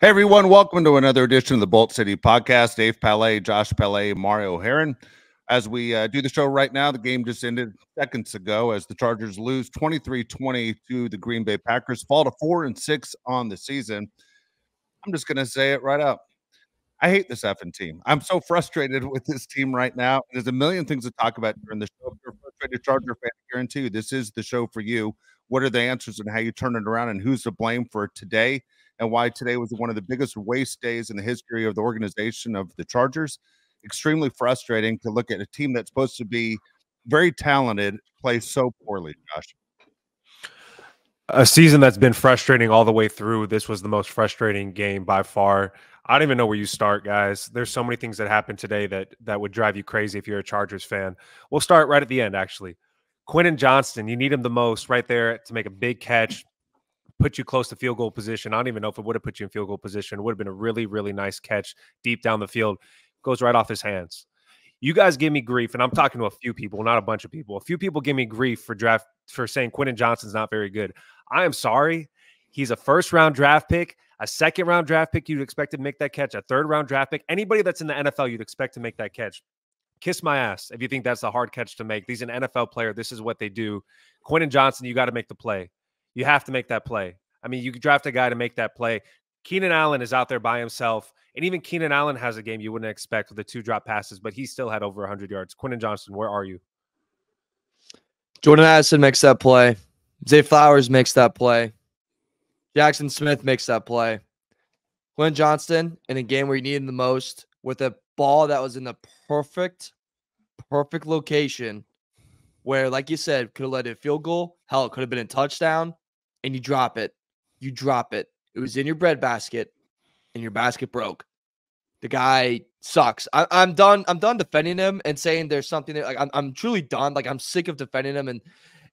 Hey everyone, welcome to another edition of the Bolt City Podcast. Dave Palais, Josh Palais, Mario Heron. As we do the show right now, the game just ended seconds ago as the Chargers lose 23-20 to the Green Bay Packers, fall to 4-6 on the season. I'm just going to say it right out. I hate this effing team. I'm so frustrated with this team right now. There's a million things to talk about during the show. If you're a frustrated Charger fan, I guarantee you this is the show for you. What are the answers and how you turn it around and who's to blame for today and why today was one of the biggest waste days in the history of the organization of the Chargers. Extremely frustrating to look at a team that's supposed to be very talented play so poorly, Josh. A season that's been frustrating all the way through. This was the most frustrating game by far. I don't even know where you start, guys. There's so many things that happened today that would drive you crazy if you're a Chargers fan. We'll start right at the end, actually. Quentin Johnston, you need him the most right there to make a big catch, put you close to field goal position. I don't even know if it would have put you in field goal position. It would have been a really, really nice catch deep down the field. Goes right off his hands. You guys give me grief, and I'm talking to a few people, not a bunch of people. A few people give me grief for saying Quentin Johnston's not very good. I am sorry. He's a first-round draft pick, a second-round draft pick you'd expect to make that catch, a third-round draft pick. Anybody that's in the NFL you'd expect to make that catch. Kiss my ass if you think that's a hard catch to make. He's an NFL player. This is what they do. Quentin Johnston, you got to make the play. You have to make that play. I mean, you could draft a guy to make that play. Keenan Allen is out there by himself, and even Keenan Allen has a game you wouldn't expect with the 2 drop passes, but he still had over 100 yards. Quentin Johnston, where are you? Jordan Addison makes that play. Zay Flowers makes that play. Jackson Smith makes that play. Quentin Johnston, in a game where you need him the most, with a ball that was in the perfect location, where, like you said, could have led to a field goal. Hell, it could have been a touchdown, and you drop it. You drop it. It was in your breadbasket, and your basket broke. The guy sucks. I'm done. I'm done defending him and saying there's something that, like, I'm truly done. Like, I'm sick of defending him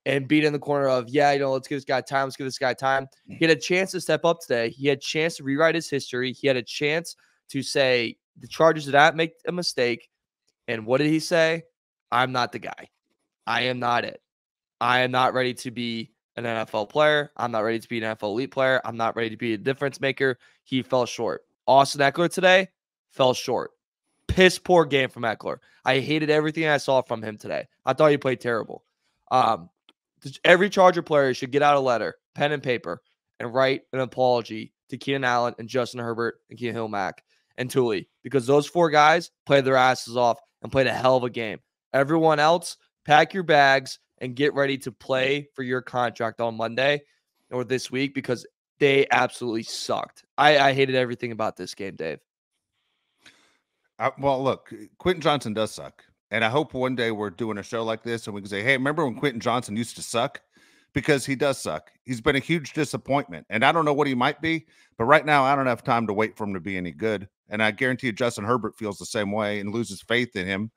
and beating in the corner of, let's give this guy time. Let's give this guy time. He had a chance to step up today. He had a chance to rewrite his history. He had a chance to say the Chargers did not make a mistake. And what did he say? I'm not the guy. I am not it. I am not ready to be an NFL player. I'm not ready to be an NFL elite player. I'm not ready to be a difference maker. He fell short. Austin Eckler today fell short. Piss poor game from Eckler. I hated everything I saw from him today. I thought he played terrible. Every Charger player should get out a letter, pen and paper, and write an apology to Keenan Allen and Justin Herbert and Keenan Hill-Mack and Tully, because those 4 guys played their asses off and played a hell of a game. Everyone else, pack your bags and get ready to play for your contract on Monday or this week, because they absolutely sucked. I hated everything about this game, Dave. Well, look, Quentin Johnston does suck. And I hope one day we're doing a show like this and we can say, hey, remember when Quentin Johnston used to suck? Because he does suck. He's been a huge disappointment. And I don't know what he might be, but right now I don't have time to wait for him to be any good. And I guarantee you Justin Herbert feels the same way and loses faith in him.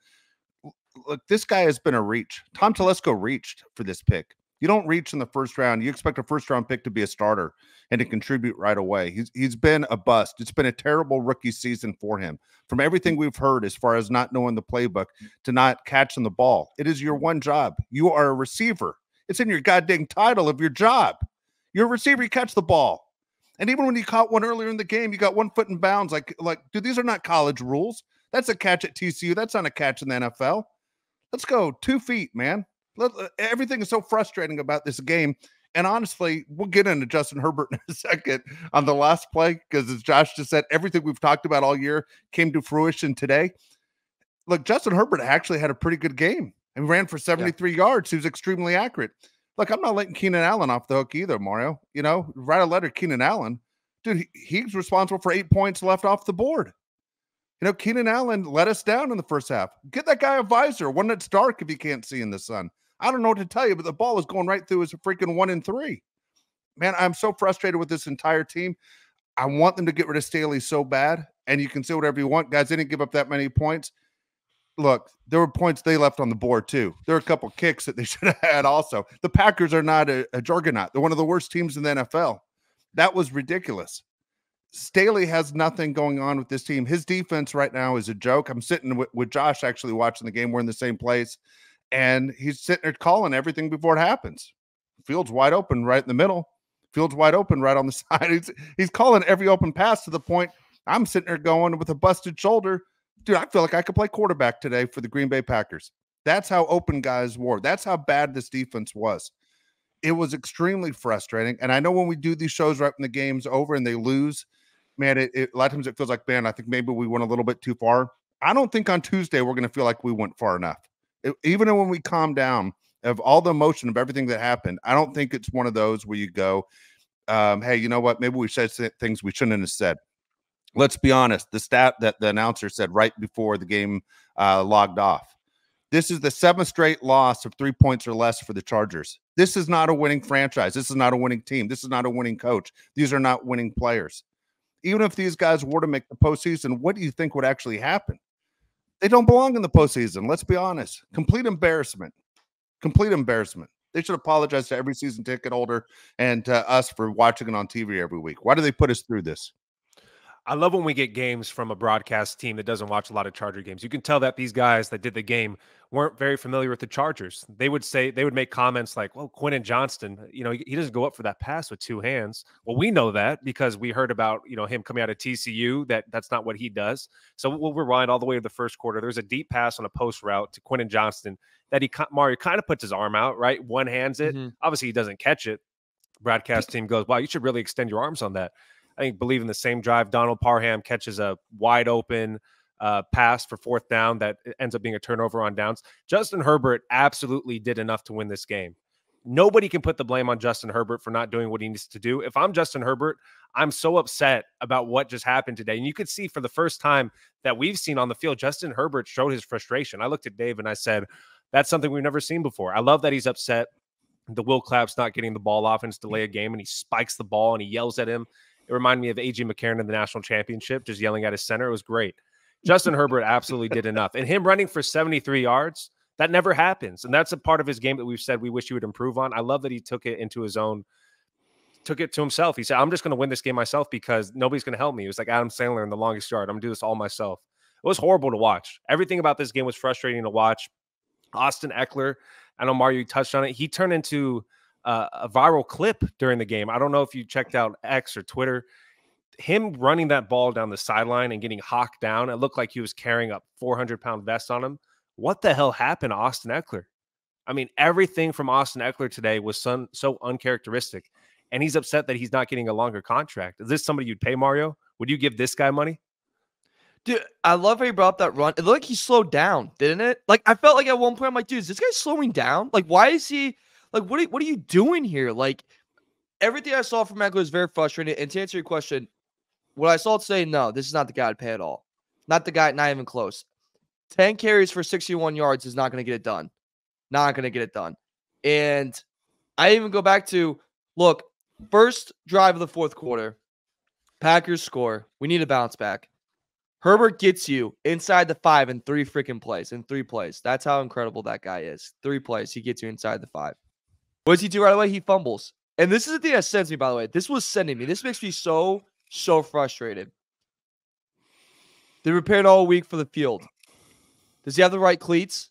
Look, this guy has been a reach. Tom Telesco reached for this pick. You don't reach in the first round. You expect a first-round pick to be a starter and to contribute right away. He's been a bust. It's been a terrible rookie season for him. From everything we've heard, as far as not knowing the playbook, to not catching the ball, it is your one job. You are a receiver. It's in your goddamn title of your job. You're a receiver. You catch the ball. And even when you caught one earlier in the game, you got 1 foot in bounds. Like, dude, these are not college rules. That's a catch at TCU. That's not a catch in the NFL. Let's go 2 feet, man. Everything is so frustrating about this game. And honestly, we'll get into Justin Herbert in a second on the last play, because as Josh just said, everything we've talked about all year came to fruition today. Look, Justin Herbert actually had a pretty good game and ran for 73 yards. He was extremely accurate. Look, I'm not letting Keenan Allen off the hook either, Mario. Write a letter to Keenan Allen. Dude, he's responsible for 8 points left off the board. Keenan Allen let us down in the first half. Get that guy a visor, one that's dark if he can't see in the sun. I don't know what to tell you, but the ball is going right through his freaking 1 and 3. Man, I'm so frustrated with this entire team. I want them to get rid of Staley so bad, and you can say whatever you want. Guys, they didn't give up that many points. Look, there were points they left on the board too. There are a couple kicks that they should have had also. The Packers are not a juggernaut. They're one of the worst teams in the NFL. That was ridiculous. Staley has nothing going on with this team. His defense right now is a joke. I'm sitting with Josh actually watching the game. We're in the same place. And he's sitting there calling everything before it happens. Field's wide open right in the middle. Field's wide open right on the side. He's calling every open pass to the point I'm sitting there going with a busted shoulder. Dude, I feel like I could play quarterback today for the Green Bay Packers. That's how open guys were. That's how bad this defense was. It was extremely frustrating. And I know when we do these shows right when the game's over and they lose, man, a lot of times it feels like, man, I think maybe we went a little bit too far. I don't think on Tuesday we're going to feel like we went far enough. Even when we calm down of all the emotion of everything that happened, I don't think it's one of those where you go, hey, you know what? Maybe we said things we shouldn't have said. Let's be honest. The stat that the announcer said right before the game logged off. This is the 7th straight loss of 3 points or less for the Chargers. This is not a winning franchise. This is not a winning team. This is not a winning coach. These are not winning players. Even if these guys were to make the postseason, what do you think would actually happen? They don't belong in the postseason. Let's be honest. Complete embarrassment. Complete embarrassment. They should apologize to every season ticket holder and to us for watching it on TV every week. Why do they put us through this? I love when we get games from a broadcast team that doesn't watch a lot of Charger games. You can tell that these guys that did the game weren't very familiar with the Chargers. They would make comments like, well, Quentin Johnston, he doesn't go up for that pass with 2 hands. Well, we know that because we heard about, him coming out of TCU, that's not what he does. So we'll rewind all the way to the first quarter. There's a deep pass on a post route to Quentin Johnston that Mario kind of puts his arm out, right? One hands it. Mm-hmm. Obviously he doesn't catch it. Broadcast team goes, wow, you should really extend your arms on that. I believe in the same drive, Donald Parham catches a wide open pass for 4th down that ends up being a turnover on downs. Justin Herbert absolutely did enough to win this game. Nobody can put the blame on Justin Herbert for not doing what he needs to do. If I'm Justin Herbert, I'm so upset about what just happened today. And you could see for the first time that we've seen on the field, Justin Herbert showed his frustration. I looked at Dave and I said, that's something we've never seen before. I love that he's upset. The Will Clapp's not getting the ball off and it's delay a game and he spikes the ball and he yells at him. It reminded me of A.J. McCarron in the national championship, just yelling at his center. It was great. Justin Herbert absolutely did enough. And him running for 73 yards, that never happens. And that's a part of his game that we've said we wish he would improve on. I love that he took it into his own, took it to himself. He said, I'm just going to win this game myself because nobody's going to help me. It was like Adam Sandler in The Longest Yard. I'm going to do this all myself. It was horrible to watch. Everything about this game was frustrating to watch. Austin Eckler, I know Mario touched on it. He turned into a viral clip during the game. I don't know if you checked out X or Twitter. Him running that ball down the sideline and getting hawked down, it looked like he was carrying a 400-pound vest on him. What the hell happened to Austin Eckler? I mean, everything from Austin Eckler today was so uncharacteristic, and he's upset that he's not getting a longer contract. Is this somebody you'd pay, Mario? Would you give this guy money? Dude, I love how he brought up that run. It looked like he slowed down, didn't it? Like, I felt like at one point, I'm like, dude, is this guy slowing down? Like, why is he... Like, what are you doing here? Like, everything I saw from Eckler is very frustrating. And to answer your question, what I saw today, no, this is not the guy to pay at all. Not the guy, not even close. 10 carries for 61 yards is not going to get it done. Not going to get it done. And I even go back to, look, first drive of the 4th quarter, Packers score. We need a bounce back. Herbert gets you inside the 5 in 3 freaking plays. In 3 plays. That's how incredible that guy is. 3 plays. He gets you inside the 5. What does he do right away? He fumbles. And this is the thing that sends me, by the way. This was sending me. This makes me so frustrated. They prepared all week for the field. Does he have the right cleats?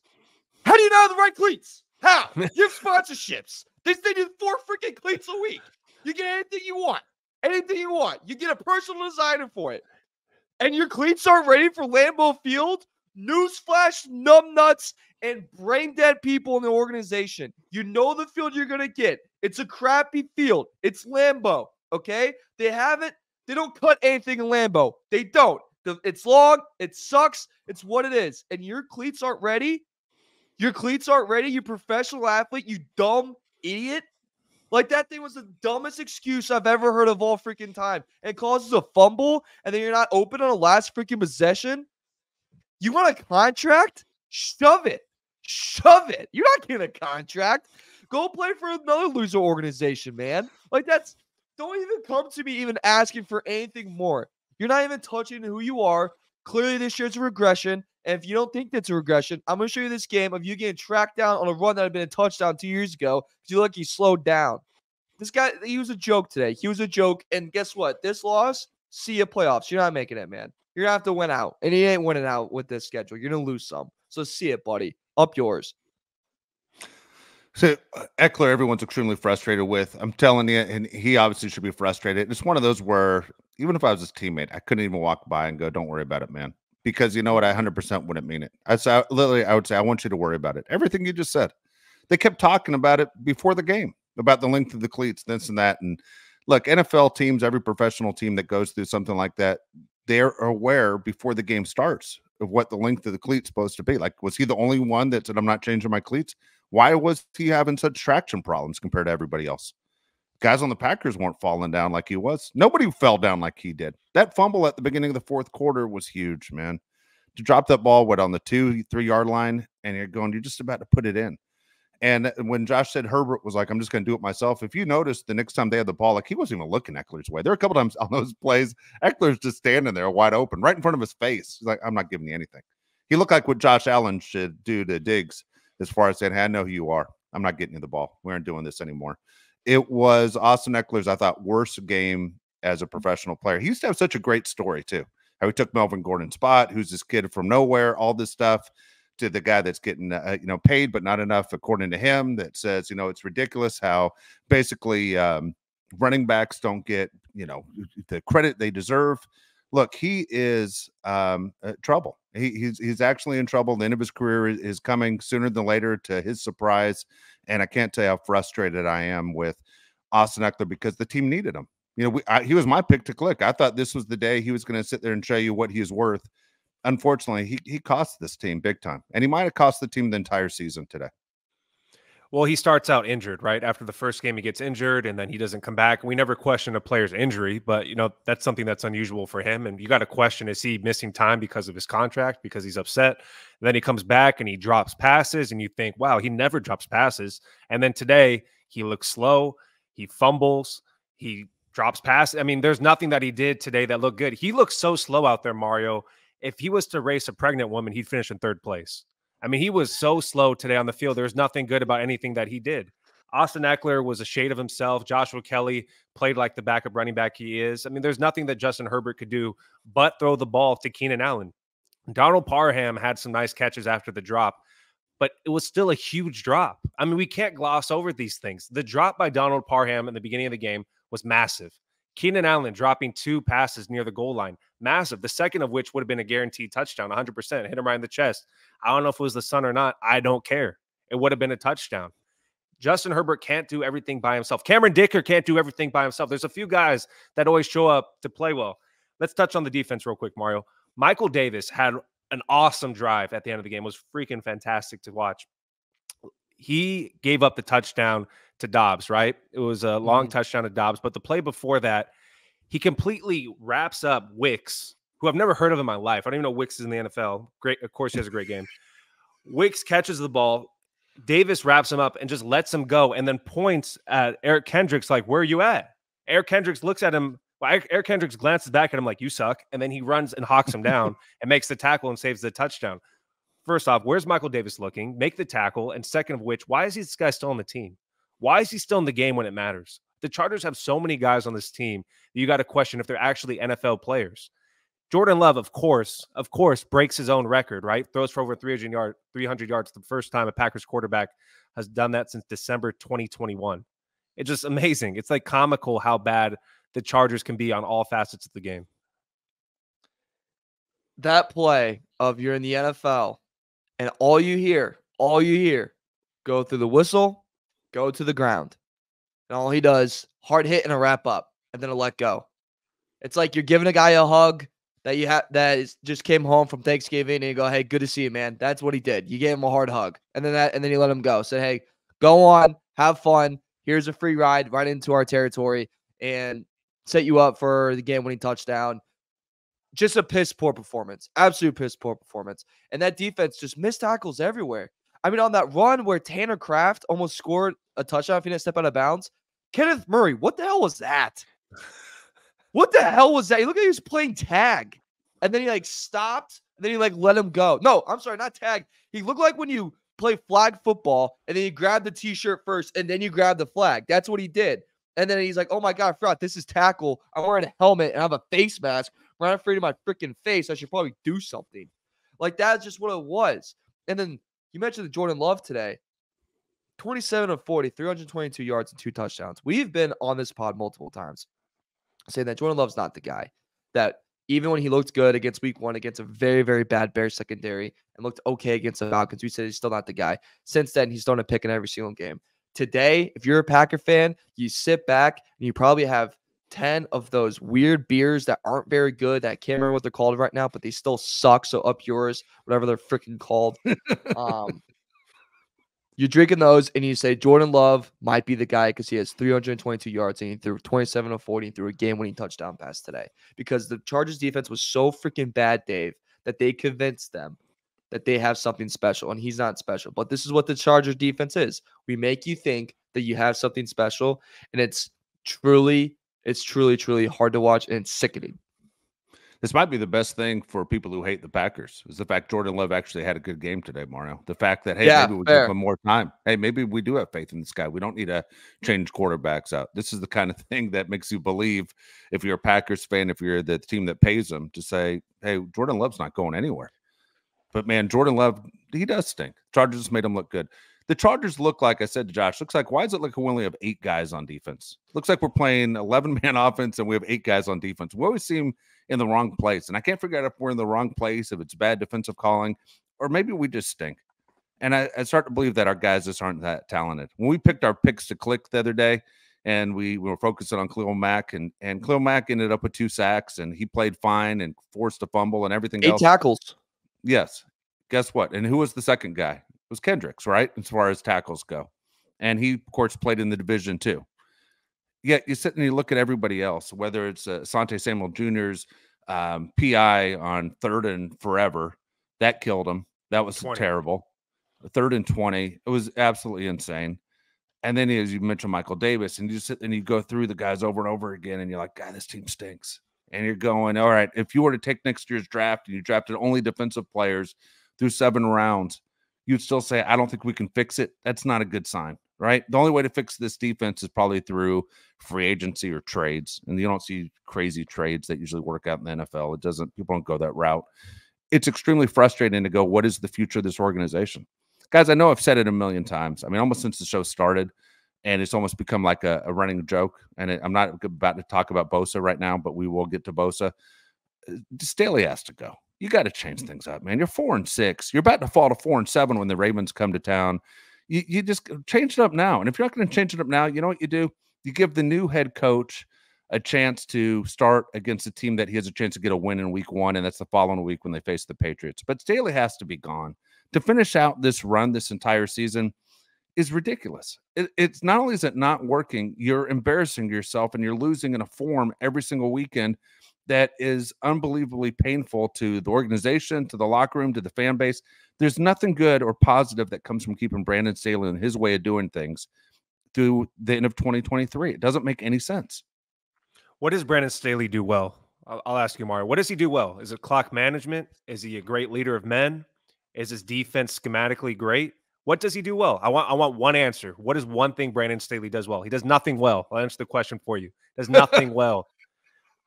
How do you not have the right cleats? How? You have sponsorships. They do 4 freaking cleats a week. You get anything you want. Anything you want. You get a personal designer for it. And your cleats aren't ready for Lambeau Field? Newsflash, numbnuts, and brain-dead people in the organization. You know the field you're going to get. It's a crappy field. It's Lambeau, okay? They don't cut anything in Lambeau. They don't. It's long. It sucks. It's what it is. And your cleats aren't ready? Your cleats aren't ready, you professional athlete, you dumb idiot? Like, that thing was the dumbest excuse I've ever heard of all freaking time. It causes a fumble, and then you're not open on the last freaking possession? You want a contract? Shove it. Shove it. You're not getting a contract. Go play for another loser organization, man. Like, don't even come to me even asking for anything more. You're not even touching who you are. Clearly, this year's a regression. And if you don't think that's a regression, I'm going to show you this game of you getting tracked down on a run that had been a touchdown 2 years ago because you look like he slowed down. This guy, he was a joke today. He was a joke. And guess what? This loss, see you playoffs. You're not making it, man. You're going to have to win out. And he ain't winning out with this schedule. You're going to lose some. So see it, buddy. Up yours. So Eckler, everyone's extremely frustrated with. I'm telling you, and he obviously should be frustrated. It's one of those where even if I was his teammate, I couldn't even walk by and go, "Don't worry about it, man," because you know what? I 100% wouldn't mean it. Literally, I would say, "I want you to worry about it." Everything you just said. They kept talking about it before the game, about the length of the cleats, this and that. And look, NFL teams, every professional team that goes through something like that, they're aware before the game starts of what the length of the cleat's supposed to be. Like, was he the only one that said, "I'm not changing my cleats"? Why was he having such traction problems compared to everybody else? Guys on the Packers weren't falling down like he was. Nobody fell down like he did. That fumble at the beginning of the fourth quarter was huge, man. To drop that ball, on the 2-3 yard line, and you're just about to put it in. And when Josh said Herbert was like, "I'm just going to do it myself," if you notice the next time they had the ball, like he wasn't even looking Eckler's way. There were a couple times on those plays, Eckler's just standing there wide open, right in front of his face. He's like, "I'm not giving you anything." He looked like what Josh Allen should do to Diggs as far as saying, "Hey, I know who you are. I'm not getting you the ball. We aren't doing this anymore." It was Austin Eckler's, I thought, worst game as a professional player. He used to have such a great story, too. How he took Melvin Gordon's spot, who's this kid from nowhere, all this stuff, to the guy that's getting paid but not enough according to him, that says it's ridiculous how basically running backs don't get the credit they deserve. Look, he is trouble. He's actually in trouble. The end of his career is coming sooner than later, to his surprise, and I can't tell you how frustrated I am with Austin Eckler because the team needed him. He was my pick to click. I thought this was the day he was going to sit there and show you what he is worth. Unfortunately, he cost this team big time, and he might have cost the team the entire season today. Well, he starts out injured, right? After the first game, he gets injured, and then he doesn't come back. We never question a player's injury, but, that's something that's unusual for him. And you got to question, is he missing time because of his contract, because he's upset? And then he comes back and he drops passes, and you think, wow, he never drops passes. And then today, he looks slow. He fumbles. He drops passes. I mean, there's nothing that he did today that looked good. He looks so slow out there, Mario. If he was to race a pregnant woman, he'd finish in third place. I mean, he was so slow today on the field. There's nothing good about anything that he did. Austin Eckler was a shade of himself. Joshua Kelly played like the backup running back he is. I mean, there's nothing that Justin Herbert could do but throw the ball to Keenan Allen. Donald Parham had some nice catches after the drop, but it was still a huge drop. I mean, we can't gloss over these things. The drop by Donald Parham in the beginning of the game was massive. Keenan Allen dropping 2 passes near the goal line, massive. The second of which would have been a guaranteed touchdown, 100%. Hit him right in the chest. I don't know if it was the sun or not. I don't care. It would have been a touchdown. Justin Herbert can't do everything by himself. Cameron Dicker can't do everything by himself. There's a few guys that always show up to play well. Let's touch on the defense real quick, Mario. Michael Davis had an awesome drive at the end of the game. It was freaking fantastic to watch. He gave up the touchdown to Dobbs, right? It was a long touchdown to Dobbs, but the play before that, he completely wraps up Wicks, who I've never heard of in my life. I don't even know Wicks is in the NFL. Great. Of course, he has a great game. Wicks catches the ball. Davis wraps him up and just lets him go and then points at Eric Kendricks like, "Where are you at?" Eric Kendricks looks at him. Well, Eric Kendricks glances back at him like, "You suck." And then he runs and hawks him down and makes the tackle and saves the touchdown. First off, where's Michael Davis looking? Make the tackle. And second of which, why is this guy still on the team? Why is he still in the game when it matters? The Chargers have so many guys on this team that you got to question if they're actually NFL players. Jordan Love, of course, breaks his own record, right? Throws for over 300 yards. The first time a Packers quarterback has done that since December 2021. It's just amazing. It's like comical how bad the Chargers can be on all facets of the game. That play of you're in the NFL and all you hear, go through the whistle, go to the ground. And all he does, hard hit and a wrap up, and then a let go. It's like you're giving a guy a hug just came home from Thanksgiving, and you go, "Hey, good to see you, man." That's what he did. You gave him a hard hug, and then you let him go. Said, "Hey, go on, have fun. Here's a free ride right into our territory, and set you up for the game-winning touchdown." Just a piss poor performance, absolute piss poor performance, and that defense just missed tackles everywhere. I mean, on that run where Tanner Kraft almost scored a touchdown if he didn't step out of bounds, Kenneth Murray, what the hell was that? What the hell was that? He looked like he was playing tag. And then he stopped. And then he let him go. No, I'm sorry, not tag. He looked like when you play flag football and then you grab the t-shirt first and then you grab the flag. That's what he did. And then he's like, "Oh my God, I forgot this is tackle. I'm wearing a helmet and I have a face mask right in front of my freaking face. I should probably do something." That's just what it was. And then you mentioned the Jordan Love today. 27 of 40, 322 yards and 2 touchdowns. We've been on this pod multiple times saying that Jordan Love's not the guy. That even when he looked good against week 1 against a very, very bad Bears secondary and looked okay against the Falcons, we said he's still not the guy. Since then, he's thrown a pick in every single game. Today, if you're a Packer fan, you sit back and you probably have 10 of those weird beers that aren't very good, that I can't remember what they're called right now, but they still suck. So up yours, whatever they're freaking called. You're drinking those and you say Jordan Love might be the guy because he has 322 yards and he threw 27 of 40 and threw a game-winning touchdown pass today. Because the Chargers defense was so freaking bad, Dave, that they convinced them that they have something special, and he's not special. But this is what the Chargers defense is. We make you think that you have something special, and it's truly hard to watch, and it's sickening. This might be the best thing for people who hate the Packers is the fact Jordan Love actually had a good game today, Mario. The fact that, hey, maybe we give him more time. Hey, maybe we do have faith in this guy. We don't need to change quarterbacks out. This is the kind of thing that makes you believe, if you're a Packers fan, if you're the team that pays him, to say, hey, Jordan Love's not going anywhere. But, man, Jordan Love, he does stink. Chargers made him look good. The Chargers look like, I said to Josh, looks like, why is it like we only have 8 guys on defense? Looks like we're playing 11-man offense and we have 8 guys on defense. We always seem in the wrong place. And I can't figure out if we're in the wrong place, if it's bad defensive calling, or maybe we just stink. And I start to believe that our guys just aren't that talented. When we picked our picks to click the other day, and we were focusing on Khalil Mack, and Khalil Mack ended up with 2 sacks, and he played fine and forced a fumble and everything else. 8 tackles. Yes. Guess what? And who was the second guy? It was Kendricks, right? As far as tackles go. And he, of course, played in the division too. Yet you sit and you look at everybody else, whether it's Asante Samuel Jr.'s PI on 3rd and forever. That killed him. That was 20. terrible. 3rd and 20. It was absolutely insane. And then, as you mentioned, Michael Davis, and you sit and you go through the guys over and over again, and you're like, God, this team stinks. And you're going, all right, if you were to take next year's draft and you drafted only defensive players through 7 rounds, you'd still say, I don't think we can fix it. That's not a good sign, right? The only way to fix this defense is probably through free agency or trades. And you don't see crazy trades that usually work out in the NFL. People don't go that route. It's extremely frustrating to go, what is the future of this organization? Guys, I know I've said it a million times. I mean, almost since the show started, and it's almost become like a running joke. And I'm not about to talk about Bosa right now, but we will get to Bosa. Staley has to go. You got to change things up, man. You're 4-6. You're about to fall to 4-7 when the Ravens come to town. You just change it up now. And if you're not going to change it up now, you know what you do? You give the new head coach a chance to start against a team that he has a chance to get a win in week 1, and that's the following week when they face the Patriots. But Staley has to be gone. To finish out this run this entire season is ridiculous. It's not only is it not working, you're embarrassing yourself and you're losing in a form every single weekend that is unbelievably painful to the organization, to the locker room, to the fan base. There's nothing good or positive that comes from keeping Brandon Staley and his way of doing things through the end of 2023. It doesn't make any sense. What does Brandon Staley do well? I'll ask you, Mario. What does he do well? Is it clock management? Is he a great leader of men? Is his defense schematically great? What does he do well? I want one answer. What is one thing Brandon Staley does well? He does nothing well. I'll answer the question for you. Does nothing well.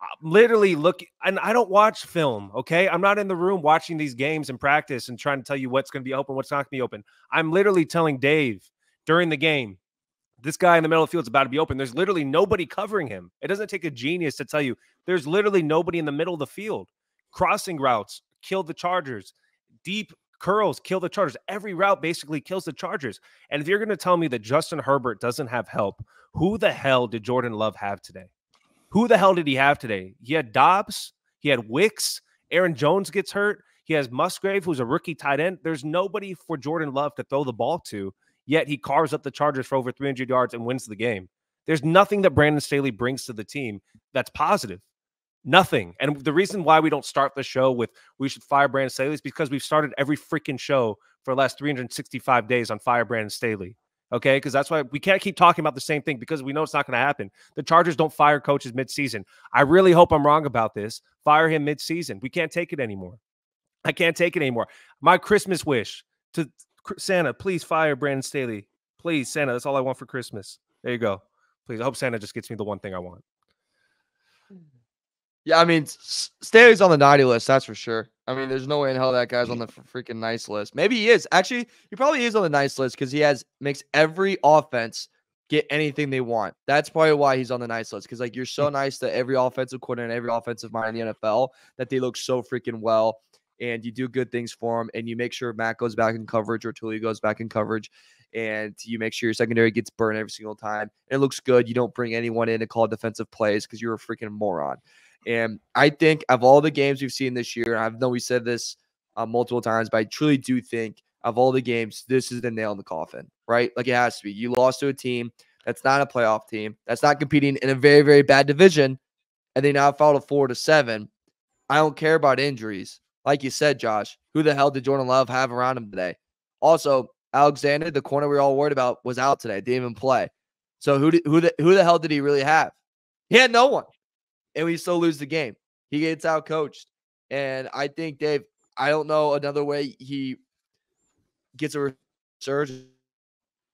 I'm literally looking, and I don't watch film, okay? I'm not in the room watching these games and practice and trying to tell you what's going to be open, what's not going to be open. I'm literally telling Dave during the game, this guy in the middle of the field is about to be open. There's literally nobody covering him. It doesn't take a genius to tell you there's literally nobody in the middle of the field. Crossing routes kill the Chargers. Deep curls kill the Chargers. Every route basically kills the Chargers. And if you're going to tell me that Justin Herbert doesn't have help, who the hell did Jordan Love have today? Who the hell did he have today? He had Dobbs. He had Wicks. Aaron Jones gets hurt. He has Musgrave, who's a rookie tight end. There's nobody for Jordan Love to throw the ball to, yet he carves up the Chargers for over 300 yards and wins the game. There's nothing that Brandon Staley brings to the team that's positive. Nothing. And the reason why we don't start the show with we should fire Brandon Staley is because we've started every freaking show for the last 365 days on fire Brandon Staley. Okay? Because that's why we can't keep talking about the same thing because we know it's not going to happen. The Chargers don't fire coaches midseason. I really hope I'm wrong about this. Fire him midseason. We can't take it anymore. I can't take it anymore. My Christmas wish to Santa, please fire Brandon Staley. Please, Santa. That's all I want for Christmas. There you go. Please. I hope Santa just gets me the one thing I want. Yeah, I mean, Staley's on the naughty list, that's for sure. I mean, there's no way in hell that guy's on the freaking nice list. Maybe he is. Actually, he probably is on the nice list because makes every offense get anything they want. That's probably why he's on the nice list. Because like you're so nice to every offensive coordinator and every offensive mind in the NFL that they look so freaking well, and you do good things for them, and you make sure Matt goes back in coverage or Tully goes back in coverage, and you make sure your secondary gets burned every single time. And it looks good. You don't bring anyone in to call defensive plays because you're a freaking moron. And I think of all the games we've seen this year, I know we said this multiple times, but I truly do think of all the games, this is the nail in the coffin, right? Like it has to be. You lost to a team that's not a playoff team, that's not competing in a very, very bad division, and they now fall to 4-7. I don't care about injuries. Like you said, Josh, who the hell did Jordan Love have around him today? Also, Alexander, the corner we were all worried about, was out today. Didn't even play. So who the hell did he really have? He had no one. And we still lose the game. He gets out coached. And I think, Dave, I don't know another way he gets a resurgence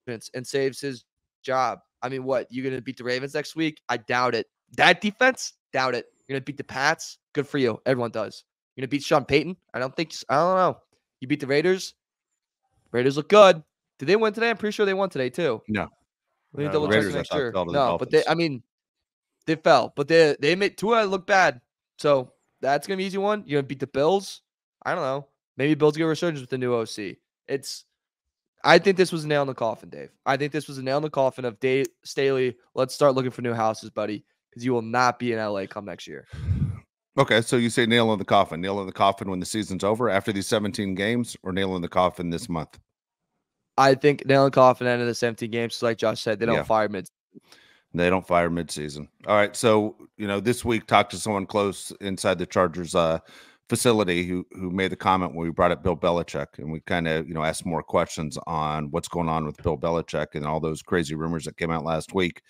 and saves his job. I mean, what? You going to beat the Ravens next week? I doubt it. That defense? Doubt it. You're going to beat the Pats? Good for you. Everyone does. You're going to beat Sean Payton? I don't know. You beat the Raiders? Raiders look good. Did they win today? I'm pretty sure they won today, too. No. Let me double check to make sure. No, but they fell, but they made Tua look bad. So that's going to be an easy one. You're going to beat the Bills? I don't know. Maybe Bills get a resurgence with the new OC. I think this was a nail in the coffin, Dave. I think this was a nail in the coffin of Staley. Let's start looking for new houses, buddy, because you will not be in LA come next year. Okay, so you say nail in the coffin. Nail in the coffin when the season's over after these 17 games, or nail in the coffin this month? I think nail in the coffin end of the 17 games. Like Josh said, they don't fire mid. They don't fire midseason. All right. So, this week talked to someone close inside the Chargers facility who made the comment when we brought up Bill Belichick, and we kind of, asked more questions on what's going on with Bill Belichick and all those crazy rumors that came out last week.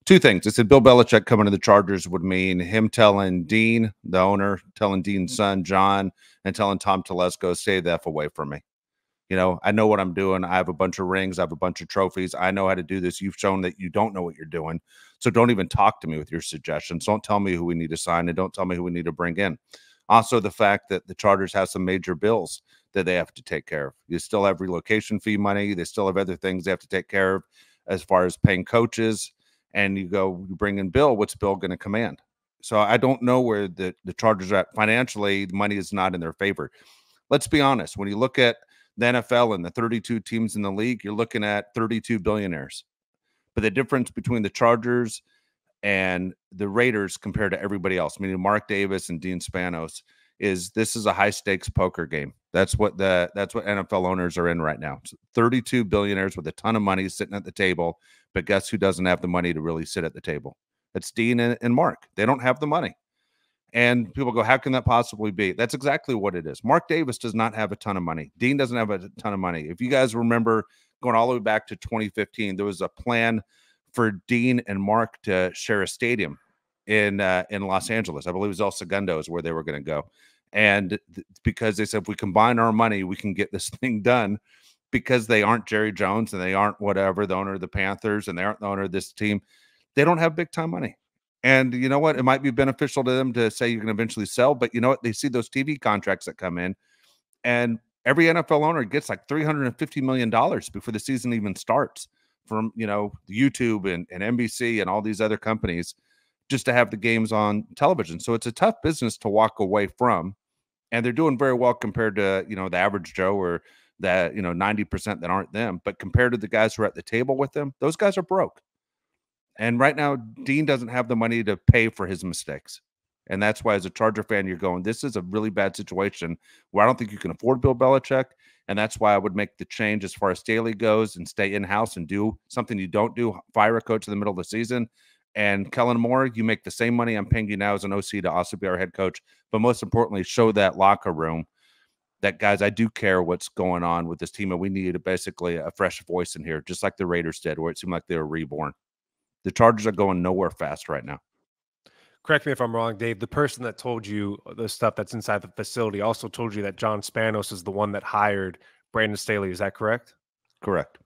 Two things. It said Bill Belichick coming to the Chargers would mean him telling Dean, the owner, telling Dean's son, John, and telling Tom Telesco, stay the F away from me. I know what I'm doing. I have a bunch of rings. I have a bunch of trophies. I know how to do this. You've shown that you don't know what you're doing. So don't even talk to me with your suggestions. Don't tell me who we need to sign, and don't tell me who we need to bring in. Also, the fact that the Chargers have some major bills that they have to take care of. You still have relocation fee money. They still have other things they have to take care of as far as paying coaches. And you bring in Bill. What's Bill going to command? So I don't know where the Chargers are at financially. The money is not in their favor. Let's be honest. When you look at the NFL and the 32 teams in the league, you're looking at 32 billionaires. But the difference between the Chargers and the Raiders compared to everybody else, meaning Mark Davis and Dean Spanos, is this is a high stakes poker game. That's what NFL owners are in right now. 32 billionaires with a ton of money sitting at the table, but guess who doesn't have the money to really sit at the table? It's Dean and Mark. They don't have the money. And people go, how can that possibly be? That's exactly what it is. Mark Davis does not have a ton of money. Dean doesn't have a ton of money. If you guys remember going all the way back to 2015, there was a plan for Dean and Mark to share a stadium in Los Angeles. I believe it was El Segundo is where they were going to go. And because they said, if we combine our money, we can get this thing done, because they aren't Jerry Jones and they aren't whatever, the owner of the Panthers, and they aren't the owner of this team. They don't have big time money. And you know what? It might be beneficial to them to say you can eventually sell, but you know what? They see those TV contracts that come in, and every NFL owner gets like $350 million before the season even starts from, YouTube and NBC and all these other companies just to have the games on television. So it's a tough business to walk away from, and they're doing very well compared to, the average Joe or that, 90% that aren't them. But compared to the guys who are at the table with them, those guys are broke. And right now, Dean doesn't have the money to pay for his mistakes. And that's why, as a Charger fan, you're going, this is a really bad situation where I don't think you can afford Bill Belichick. And that's why I would make the change as far as Staley goes and stay in-house and do something you don't do, fire a coach in the middle of the season. And Kellen Moore, you make the same money I'm paying you now as an OC to also be our head coach. But most importantly, show that locker room that, guys, I do care what's going on with this team. And we need basically a fresh voice in here, just like the Raiders did, where it seemed like they were reborn. The Chargers are going nowhere fast right now. Correct me if I'm wrong, Dave. The person that told you the stuff that's inside the facility also told you that John Spanos is the one that hired Brandon Staley. Is that correct? Correct.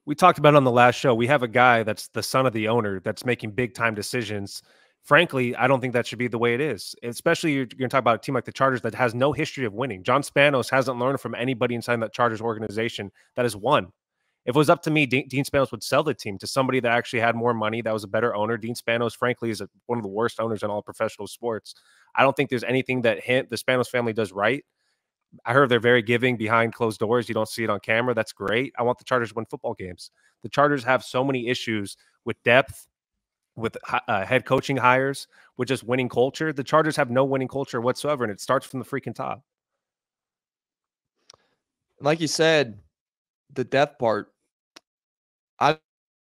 We talked about it on the last show. We have a guy that's the son of the owner that's making big-time decisions frankly, I don't think that should be the way it is. Especially you're going to talk about a team like the Chargers that has no history of winning. John Spanos hasn't learned from anybody inside that Chargers organization that has won. If it was up to me, Dean Spanos would sell the team to somebody that actually had more money, that was a better owner. Dean Spanos, frankly, is one of the worst owners in all professional sports. I don't think there's anything that the Spanos family does right. I heard they're very giving behind closed doors. You don't see it on camera. That's great. I want the Chargers to win football games. The Chargers have so many issues with depth, with head coaching hires, with just winning culture. The Chargers have no winning culture whatsoever, and it starts from the freaking top. Like you said, the depth part. I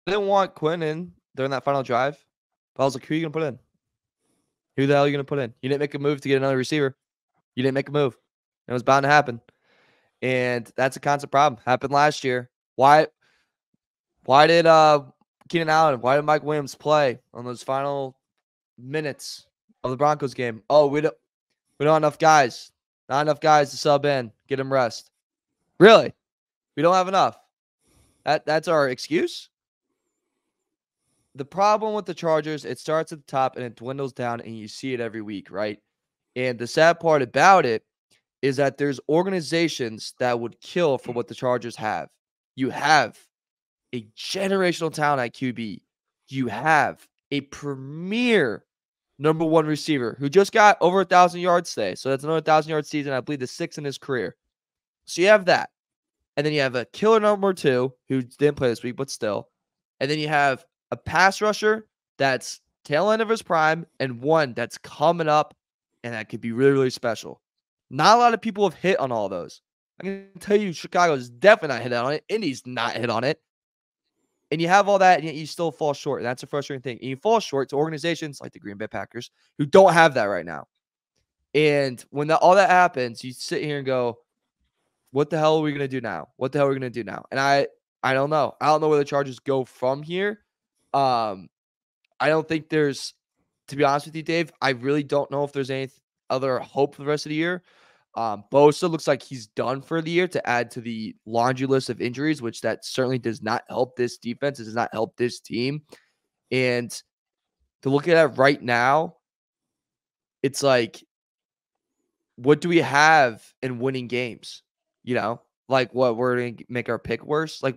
didn't want Quinn in during that final drive, but I was like, who are you going to put in? Who the hell are you going to put in? You didn't make a move to get another receiver. You didn't make a move. It was bound to happen. And that's a constant problem. Happened last year. Why did Keenan Allen, why did Mike Williams play on those final minutes of the Broncos game? Oh, we don't have enough guys. Not enough guys to sub in. Get him rest. Really? We don't have enough. That's our excuse? The problem with the Chargers, it starts at the top and it dwindles down, and you see it every week, right? And the sad part about it is that there's organizations that would kill for what the Chargers have. You have a generational talent at QB. You have a premier number one receiver who just got over 1,000 yards today. So that's another 1,000-yard season. I believe the 6th in his career. So you have that. And then you have a killer number 2 who didn't play this week, but still. And then you have a pass rusher that's tail end of his prime and one that's coming up, and that could be really, really special. Not a lot of people have hit on all those. I can tell you Chicago's definitely not hit on it. Indy's not hit on it. And you have all that, and yet you still fall short. And that's a frustrating thing. And you fall short to organizations like the Green Bay Packers who don't have that right now. And when all that happens, you sit here and go, what the hell are we going to do now? What the hell are we going to do now? And I don't know. I don't know where the Chargers go from here. I don't think there's, to be honest with you, Dave, I really don't know if there's any other hope for the rest of the year. Bosa looks like he's done for the year, to add to the laundry list of injuries, which that certainly does not help this defense. It does not help this team. And to look at it right now, it's like, what do we have in winning games? You know, like what, we're going to make our pick worse? Like,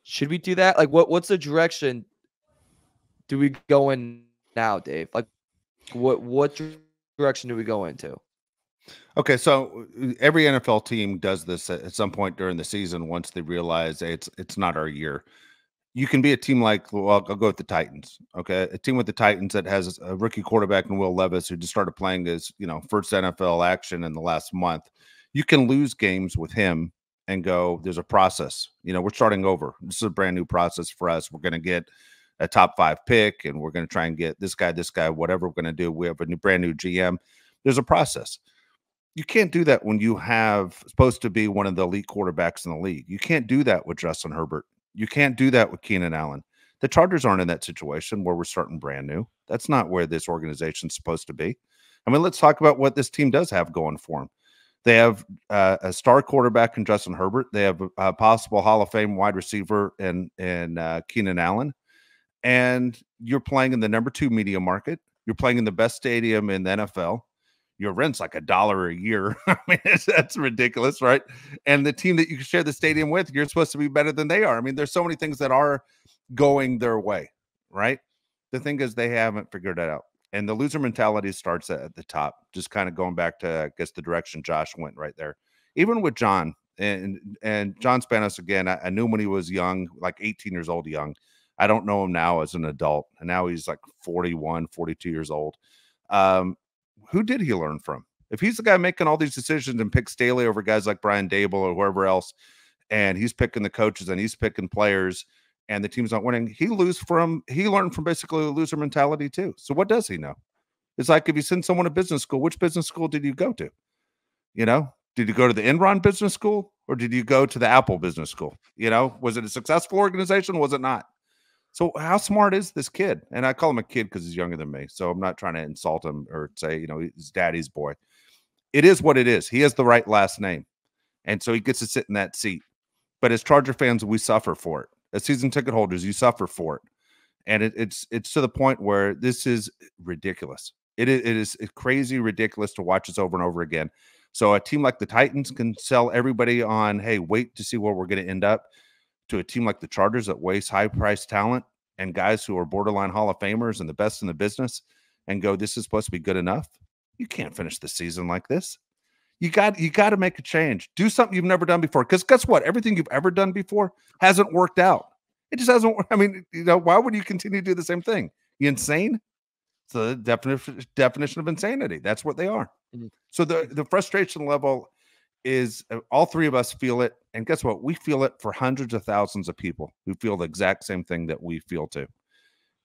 should we do that? Like, what's the direction do we go in now, Dave? Like, what direction do we go into? Okay, so every NFL team does this at some point during the season once they realize it's not our year. You can be a team like, well, I'll go with the Titans. Okay, a team with the Titans that has a rookie quarterback in Will Levis who just started playing his first NFL action in the last month. You can lose games with him and go, there's a process. We're starting over. This is a brand new process for us. We're going to get a top 5 pick, and we're going to try and get this guy, whatever we're going to do. We have a brand new GM. There's a process. You can't do that when you have supposed to be one of the elite quarterbacks in the league. You can't do that with Justin Herbert. You can't do that with Keenan Allen. The Chargers aren't in that situation where we're starting brand new. That's not where this organization's supposed to be. I mean, let's talk about what this team does have going for them. They have a star quarterback in Justin Herbert. They have a possible Hall of Fame wide receiver in Keenan Allen. And you're playing in the number 2 media market. You're playing in the best stadium in the NFL. Your rent's like $1 a year. I mean, that's ridiculous, right? And the team that you share the stadium with, you're supposed to be better than they are. I mean, there's so many things that are going their way, right? The thing is, they haven't figured it out. And the loser mentality starts at the top, just kind of going back to, I guess, the direction Josh went right there. Even with John and John Spanos, again, I knew him when he was young, like 18 years old, young. I don't know him now as an adult. And now he's like 41, 42 years old. Who did he learn from? If he's the guy making all these decisions and pick Staley over guys like Brian Dable or whoever else, and he's picking the coaches and he's picking players, and the team's not winning, he learned from basically a loser mentality too. So what does he know? It's like if you send someone to business school, which business school did you go to? Did you go to the Enron business school or did you go to the Apple business school? Was it a successful organization? Was it not? So how smart is this kid? And I call him a kid because he's younger than me. So I'm not trying to insult him or say, he's daddy's boy. It is what it is. He has the right last name. And so he gets to sit in that seat. But as Charger fans, we suffer for it. As season ticket holders, you suffer for it. And it's to the point where this is ridiculous. It is crazy ridiculous to watch this over and over again. So a team like the Titans can sell everybody on, hey, wait to see where we're going to end up, to a team like the Chargers that wastes high-priced talent and guys who are borderline Hall of Famers and the best in the business and go, this is supposed to be good enough. You can't finish the season like this. You got to make a change. Do something you've never done before. Because guess what? Everything you've ever done before hasn't worked out. It just hasn't. I mean, why would you continue to do the same thing? You insane? So the definition of insanity. That's what they are. Mm-hmm. So the frustration level is all three of us feel it. And guess what? We feel it for hundreds of thousands of people who feel the exact same thing that we feel too.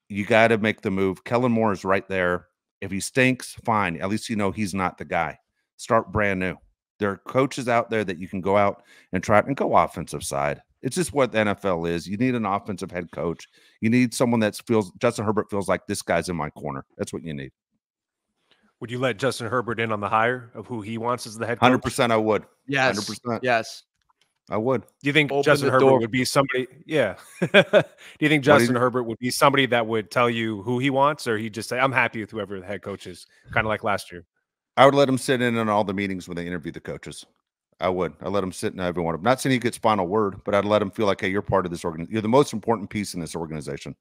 You got to make the move. Kellen Moore is right there. If he stinks, fine. At least you know he's not the guy. Start brand new. There are coaches out there that you can go out and try and go offensive side. It's just what the NFL is. You need an offensive head coach. You need someone that feels Justin Herbert feels like this guy's in my corner. That's what you need. Would you let Justin Herbert in on the hire of who he wants as the head coach? 100% I would. Yes. 100%. Yes. I would. Do you think Justin Herbert would be somebody? Yeah. Do you think Justin Herbert would be somebody that would tell you who he wants, or he'd just say, I'm happy with whoever the head coach is, kind of like last year? I would let him sit in on all the meetings when they interview the coaches. I would. I'd let him sit in every one of them. Not saying he gets final word, but I'd let him feel like, hey, you're part of this organization. You're the most important piece in this organization.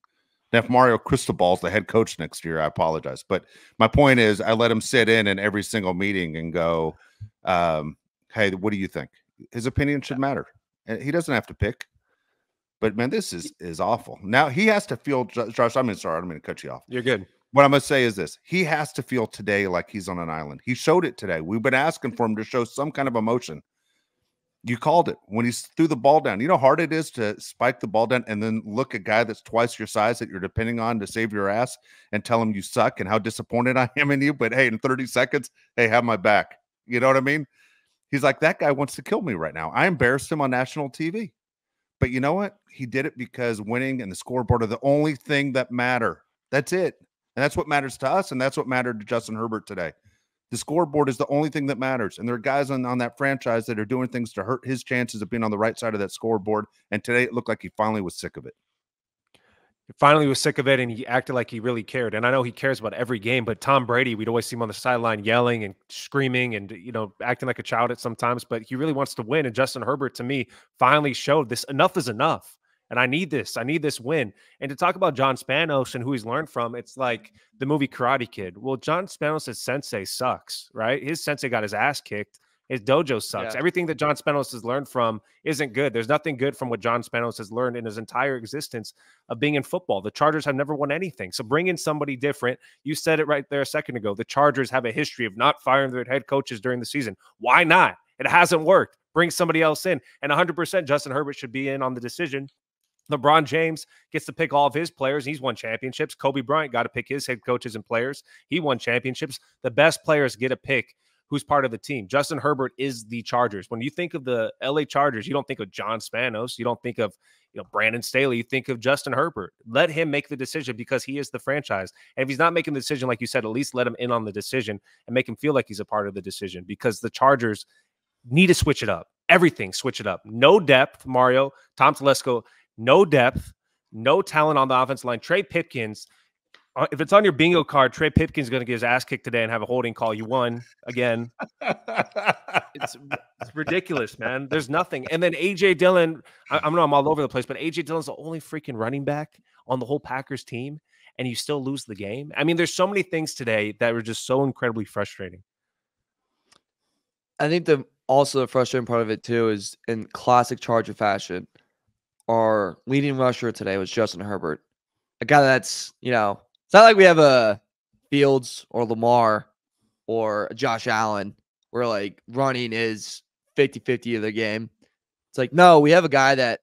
Now, if Mario Cristobal's the head coach next year, I apologize. But my point is, I let him sit in every single meeting and go, hey, what do you think? His opinion should matter. And he doesn't have to pick. But, man, this is awful. Now, he has to feel, Josh, I'm sorry, I'm going to cut you off. You're good. What I'm going to say is this. He has to feel today like he's on an island. He showed it today. We've been asking for him to show some kind of emotion. You called it when he threw the ball down. You know how hard it is to spike the ball down and then look a guy that's twice your size that you're depending on to save your ass and tell him you suck and how disappointed I am in you. But, hey, in 30 seconds, hey, have my back. You know what I mean? He's like, that guy wants to kill me right now. I embarrassed him on national TV. But you know what? He did it because winning and the scoreboard are the only thing that matter. That's it. And that's what matters to us, and that's what mattered to Justin Herbert today. The scoreboard is the only thing that matters. And there are guys on that franchise that are doing things to hurt his chances of being on the right side of that scoreboard. And today it looked like he finally was sick of it. He finally was sick of it, and he acted like he really cared. And I know he cares about every game, but Tom Brady, we'd always see him on the sideline yelling and screaming and, acting like a child at sometimes. But he really wants to win. And Justin Herbert, to me, finally showed this. Enough is enough. And I need this. I need this win. And to talk about John Spanos and who he's learned from, it's like the movie Karate Kid. Well, John Spanos' sensei sucks, right? His sensei got his ass kicked. His dojo sucks. Yeah. Everything that John Spanos has learned from isn't good. There's nothing good from what John Spanos has learned in his entire existence of being in football. The Chargers have never won anything. So bring in somebody different. You said it right there a second ago. The Chargers have a history of not firing their head coaches during the season. Why not? It hasn't worked. Bring somebody else in. And 100% Justin Herbert should be in on the decision. LeBron James gets to pick all of his players. He's won championships. Kobe Bryant got to pick his head coaches and players. He won championships. The best players get a pick who's part of the team. Justin Herbert is the Chargers. When you think of the LA Chargers, you don't think of John Spanos. You don't think of Brandon Staley. You think of Justin Herbert. Let him make the decision because he is the franchise. And if he's not making the decision, like you said, at least let him in on the decision and make him feel like he's a part of the decision, because the Chargers need to switch it up. Everything, switch it up. No depth, Mario. Tom Telesco. No depth, no talent on the offensive line. Trey Pipkins, if it's on your bingo card, Trey Pipkins is going to get his ass kicked today and have a holding call. You won again. It's ridiculous, man. There's nothing. And then A.J. Dillon, I know I'm all over the place, but A.J. Dillon's the only freaking running back on the whole Packers team, and you still lose the game. I mean, there's so many things today that were just so incredibly frustrating. I think also the frustrating part of it, too, is in classic Charger fashion. Our leading rusher today was Justin Herbert, a guy that's, it's not like we have a Fields or Lamar or a Josh Allen where like running is 50-50 of the game. It's like, no, we have a guy that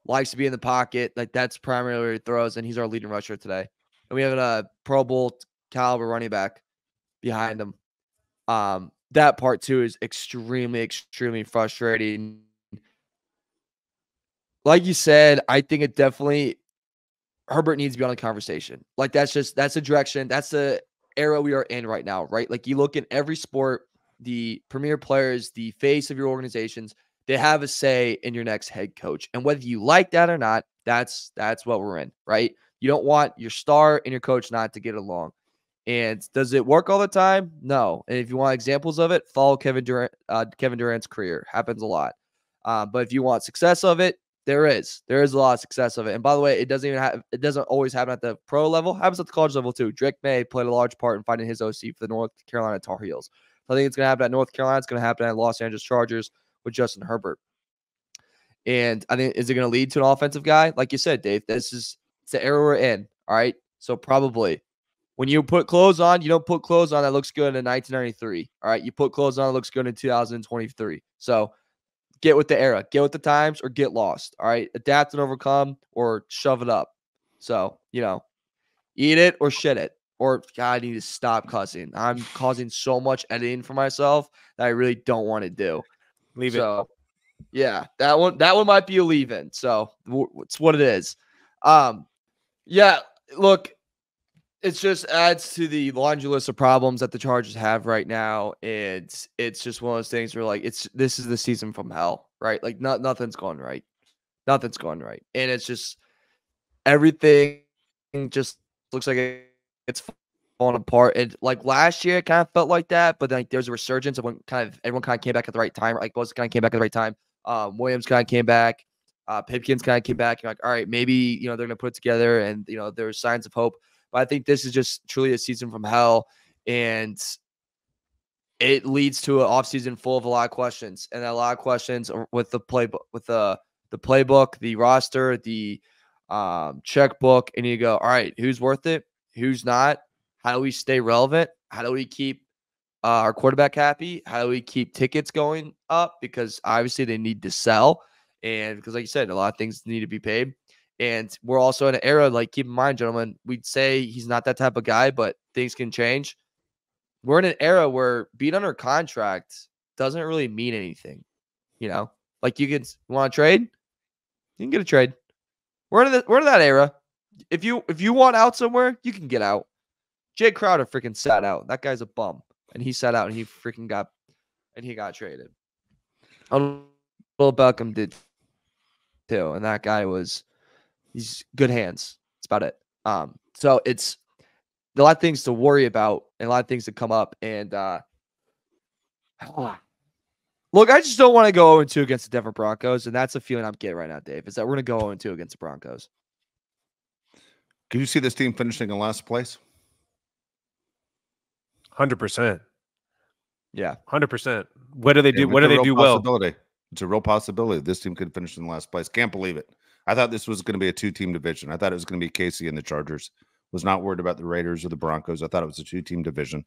likes to be in the pocket. Like that's primarily where he throws, and he's our leading rusher today. And we have a Pro Bowl caliber running back behind him. That part too is extremely, extremely frustrating. Like you said, I think it definitely Herbert needs to be on the conversation. Like that's the direction. That's the era we are in right now, right? Like you look in every sport, the premier players, the face of your organizations, they have a say in your next head coach. And whether you like that or not, that's what we're in, right? You don't want your star and your coach not to get along. And does it work all the time? No. And if you want examples of it, follow Kevin Durant's career. Happens a lot. But if you want success of it, there is a lot of success of it. And by the way, it doesn't always happen at the pro level. It happens at the college level too. Drake May played a large part in finding his OC for the North Carolina Tar Heels. So I think it's going to happen at North Carolina. It's going to happen at Los Angeles Chargers with Justin Herbert. And I think, is it going to lead to an offensive guy? Like you said, Dave, it's the era we're in. All right. So probably. When you put clothes on, you don't put clothes on that looks good in 1993. All right. You put clothes on that looks good in 2023. So get with the era, get with the times, or get lost. All right. Adapt and overcome, or shove it up. So, eat it or shit it. Or, God, I need to stop cussing. I'm causing so much editing for myself that I really don't want to do. Leave it. Yeah, that one might be a leave-in. So it's what it is. Yeah, look. It just adds to the laundry list of problems that the Chargers have right now. And it's just one of those things where, like, this is the season from hell, right? Like, nothing's going right. Nothing's going right. And it's just everything just looks like it's falling apart. And like last year, it kind of felt like that. But then, like, there's a resurgence of when everyone kind of came back at the right time. Like, Bosa kind of came back at the right time. Williams kind of came back. Pipkins kind of came back. You're like, all right, maybe, they're going to put it together. And, there's signs of hope. But I think this is just truly a season from hell, and it leads to an offseason full of a lot of questions, and a lot of questions with the playbook, the roster, the checkbook, and you go, all right, who's worth it? Who's not? How do we stay relevant? How do we keep our quarterback happy? How do we keep tickets going up? Because obviously they need to sell, and because, like you said, a lot of things need to be paid. And we're also in an era, like, keep in mind, gentlemen, we'd say he's not that type of guy, but things can change. We're in an era where being under contract doesn't really mean anything. Like, you want to trade? You can get a trade. We're in that era. If you want out somewhere, you can get out. Jay Crowder freaking sat out. That guy's a bum. And he sat out and he freaking got traded. Little Beckham did too. And that guy he's good hands. That's about it. So it's a lot of things to worry about and a lot of things to come up. And look, I just don't want to go 0-2 against the Denver Broncos, and that's the feeling I'm getting right now, Dave. Is that we're going to go 0-2 against the Broncos. Can you see this team finishing in last place? 100%. Yeah, 100%. What do they do? What do they do well? It's a real possibility. This team could finish in last place. Can't believe it. I thought this was going to be a two-team division. I thought it was going to be KC and the Chargers. Was not worried about the Raiders or the Broncos. I thought it was a two-team division.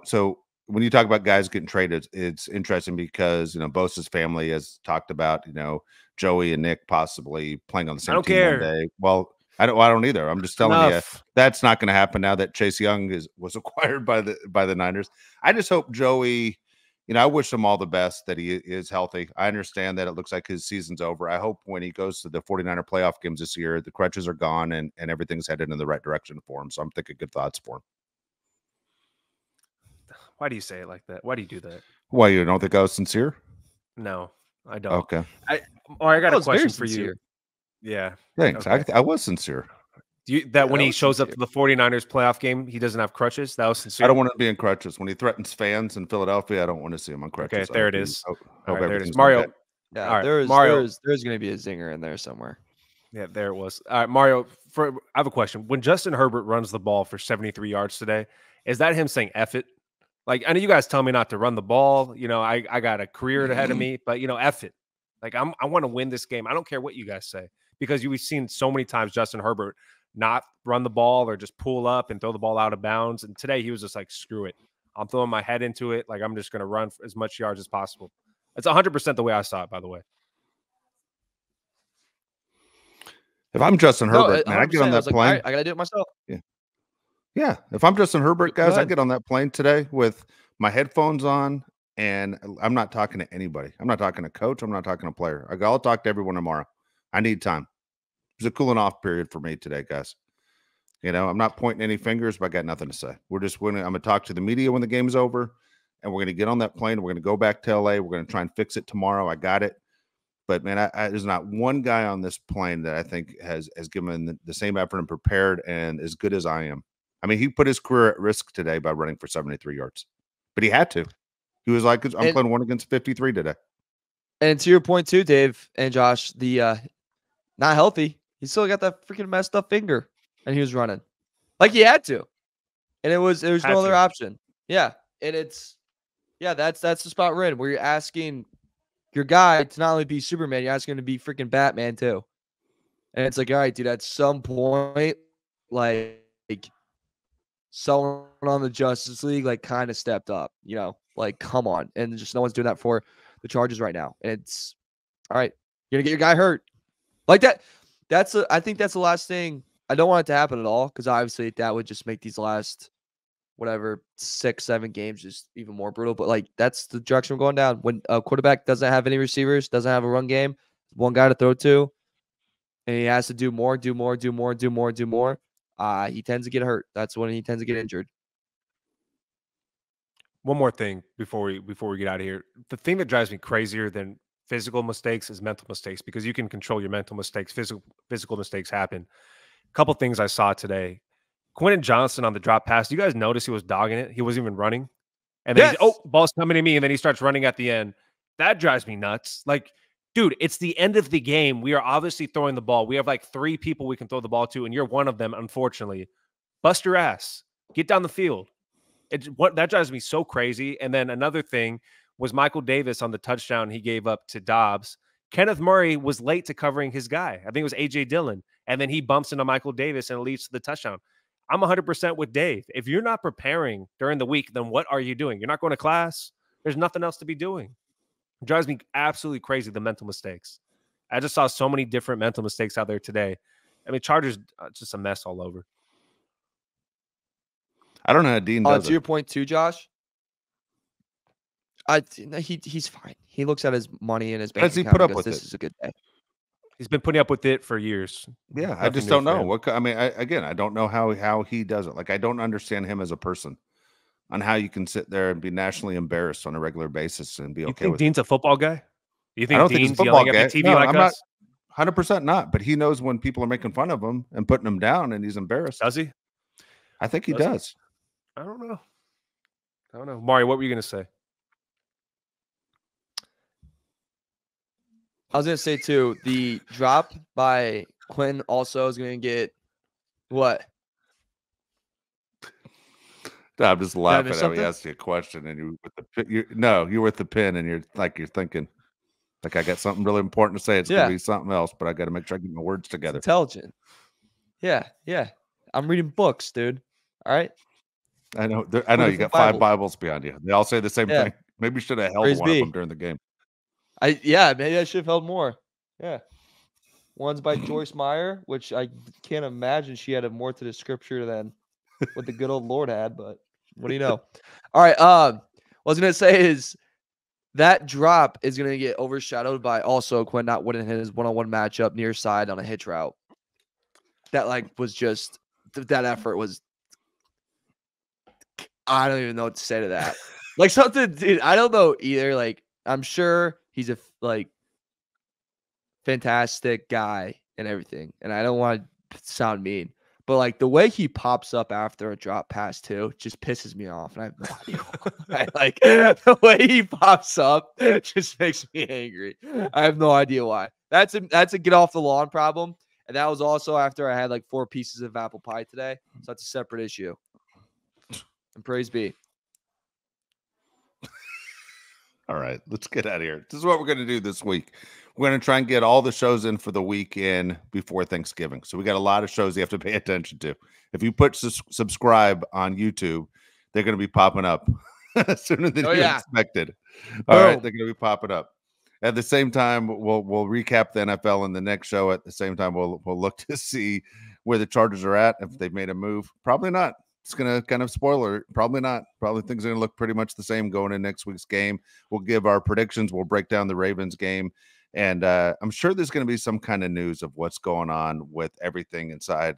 So when you talk about guys getting traded, it's interesting because, Bosa's family has talked about, Joey and Nick possibly playing on the same team one day. Well, I don't either. I'm just telling you that's not going to happen now that Chase Young was acquired by the Niners. I just hope Joey, I wish him all the best, that he is healthy. I understand that it looks like his season's over. I hope when he goes to the 49er playoff games this year, the crutches are gone and everything's headed in the right direction for him. So I'm thinking good thoughts for him. Why do you say it like that? Why do you do that? Why, you don't think I was sincere? No, I don't. Okay. I got a question for you. Yeah. Thanks. Okay. I was sincere. When he shows up to the 49ers playoff game, he doesn't have crutches? That was sincere? I don't want to be in crutches. When he threatens fans in Philadelphia, I don't want to see him on crutches. Okay, there it is. There it is. Mario. Yeah, right, there's going to be a zinger in there somewhere. Yeah, there it was. All right, Mario, I have a question. When Justin Herbert runs the ball for 73 yards today, is that him saying F it? Like, I know you guys tell me not to run the ball. I got a career ahead of me, but, F it. Like, I want to win this game. I don't care what you guys say, because we've seen so many times Justin Herbert not run the ball or just pull up and throw the ball out of bounds. And today he was just like, screw it. I'm throwing my head into it. Like, I'm just going to run for as much yards as possible. It's 100% the way I saw it, by the way. If I'm Justin Herbert, man, I get on that plane. Right, I got to do it myself. Yeah. If I'm Justin Herbert, guys, I get on that plane today with my headphones on, and I'm not talking to anybody. I'm not talking to coach. I'm not talking to player. I'll talk to everyone tomorrow. I need time. It's a cooling off period for me today, guys. I'm not pointing any fingers, but I got nothing to say. I'm going to talk to the media when the game is over, and we're going to get on that plane. We're going to go back to LA. We're going to try and fix it tomorrow. I got it. But man, there's not one guy on this plane that I think has given the same effort and prepared and as good as I am. I mean, he put his career at risk today by running for 73 yards, but he had to. He was like, I'm playing 1 against 53 today. And to your point too, Dave and Josh, the not healthy. He still got that freaking messed up finger, and he was running like he had to, and there was no other option. Yeah, and that's the spot we're in where you're asking your guy to not only be Superman, you're asking him to be freaking Batman too. And it's like, all right, dude, at some point, like someone on the Justice League like kind of stepped up, like come on, and just no one's doing that for the Chargers right now. And it's all right, you're gonna get your guy hurt like that. I think that's the last thing. I don't want it to happen at all because obviously that would just make these last 6-7 games just even more brutal. But like that's the direction we're going down. When a quarterback doesn't have any receivers, doesn't have a run game, one guy to throw to, and he has to do more. He tends to get hurt. That's when he tends to get injured. One more thing before we get out of here. The thing that drives me crazier than physical mistakes is mental mistakes, because you can control your mental mistakes. Physical mistakes happen. A couple things I saw today. Quentin Johnson on the drop pass. Do you guys notice he was dogging it? He wasn't even running. And then, ball's coming to me, and then he starts running at the end. That drives me nuts. Like, dude, it's the end of the game. We are obviously throwing the ball. We have like 3 people we can throw the ball to, and you're one of them, unfortunately. Bust your ass. Get down the field. That drives me so crazy. And then another thing was Michael Davis on the touchdown he gave up to Dobbs. Kenneth Murray was late to covering his guy. I think it was A.J. Dillon. And then he bumps into Michael Davis, and it leads to the touchdown. I'm 100% with Dave. If you're not preparing during the week, then what are you doing? You're not going to class. There's nothing else to be doing. It drives me absolutely crazy, the mental mistakes. I just saw so many different mental mistakes out there today. I mean, Chargers, just a mess all over. I don't know how Dean does to your point too, Josh. He's fine. He looks at his money in his bank account. Does he put up with this it? Is a good day. He's been putting up with it for years. Yeah, I just don't know. I don't know how he does it. Like, I don't understand him as a person on how you can sit there and be nationally embarrassed on a regular basis and be okay with it. Dean's a football guy? You think I don't Dean's think he's a football yelling guy. at the TV No, like I'm us? Not 100% not, but he knows when people are making fun of him and putting him down, and he's embarrassed. Does he? I think he does. I don't know. Mario, what were you going to say? I was going to say, too, the drop by Quentin also is going to get what? No, I'm just laughing at he asked you a question, and you with the pen, and you're thinking, like, I got something really important to say. It's going to be something else, but I got to make sure I get my words together. It's intelligent. Yeah. I'm reading books, dude. All right. I know. You got 5 Bibles behind you. They all say the same thing. Maybe you should have held one of them during the game. Maybe I should have held more. Yeah. One's by Joyce Meyer, which I can't imagine she had more to the scripture than what the good old Lord had, but what do you know? All right. What I was going to say is that drop is going to get overshadowed by also Quinn not winning his one-on-one matchup near side on a hitch route. That was just, that effort was, I don't even know what to say to that. Something, dude, I don't know either. I'm sure he's a fantastic guy and everything, and I don't want to sound mean, but the way he pops up after a drop pass too just pisses me off, and I have no idea why. The way he pops up just makes me angry. I have no idea why. That's a get off the lawn problem, and that was also after I had 4 pieces of apple pie today, so that's a separate issue. And praise be. All right, let's get out of here. This is what we're going to do this week. We're going to try and get all the shows in for the weekend before Thanksgiving. So we got a lot of shows you have to pay attention to. If you put subscribe on YouTube, they're going to be popping up sooner than you expected. All right, they're going to be popping up. At the same time, we'll recap the NFL in the next show. At the same time, we'll look to see where the Chargers are at, if they've made a move. Probably not. It's going to kind of spoiler. Probably not. Probably things are going to look pretty much the same going in next week's game. We'll give our predictions. We'll break down the Ravens game. And I'm sure there's going to be some kind of news of what's going on with everything inside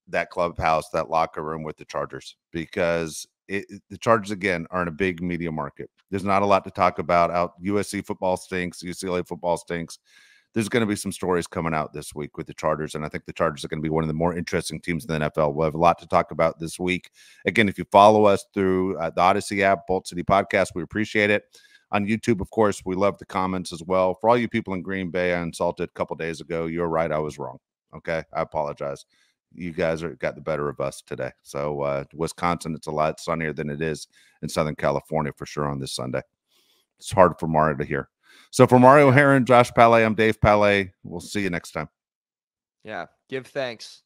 that clubhouse, that locker room with the Chargers, because the Chargers, again, are in a big media market. There's not a lot to talk about. USC football stinks. UCLA football stinks. There's going to be some stories coming out this week with the Chargers, and I think the Chargers are going to be one of the more interesting teams in the NFL. We'll have a lot to talk about this week. Again, if you follow us through the Odyssey app, Bolt City Podcast, we appreciate it. On YouTube, of course, we love the comments as well. For all you people in Green Bay, I insulted a couple days ago. You're right. I was wrong. Okay. I apologize. You guys got the better of us today. So Wisconsin, it's a lot sunnier than it is in Southern California for sure on this Sunday. It's hard for Mario to hear. So for Mario Heron, Josh Palais, I'm Dave Palais. We'll see you next time. Yeah. Give thanks.